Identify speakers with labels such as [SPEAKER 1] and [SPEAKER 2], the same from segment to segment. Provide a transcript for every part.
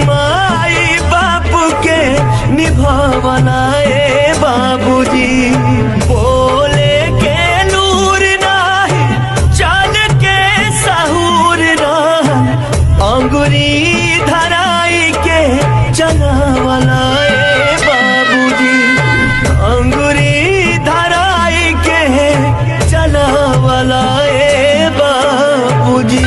[SPEAKER 1] माई बापू के निभावना ए बाबूजी। बोले के नूर नाही, चाल के सहूर ना, अंगुरी धराई के चलावला ए बाबूजी। अंगुरी धराई के चलावला ए बाबूजी।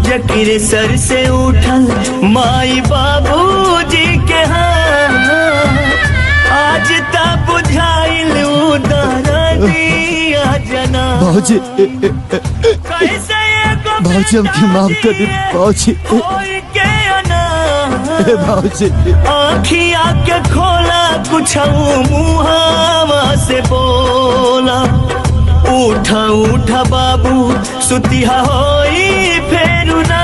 [SPEAKER 1] जकीर सर से उठल माई बाबूजी के हाथ, आज तक बुझाइल उदारदिया जना।
[SPEAKER 2] बाबूजी
[SPEAKER 1] कैसे
[SPEAKER 2] बाबूजी हमके माफ कर दे बाबूजी। बाबूजी
[SPEAKER 1] आँखिया के खोला कुछ मुहावा से बोला। उठा उठा बाबू सुतिया होई फेरू ना।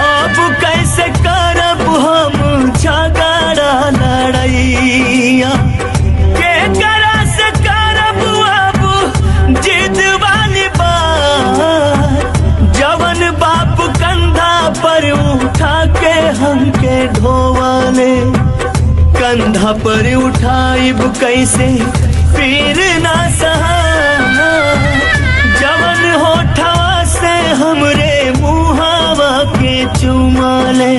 [SPEAKER 1] अब कैसे करब हम झगड़ा लड़ैया, के करा से करब अब जिद वाली बात। जवन बाप कंधा पर उठा के हमके ढोवाले, कंधा पर उठाइब कैसे फिर ना सहा। जवन होठवा से हमरे मुहावा के चुमाले।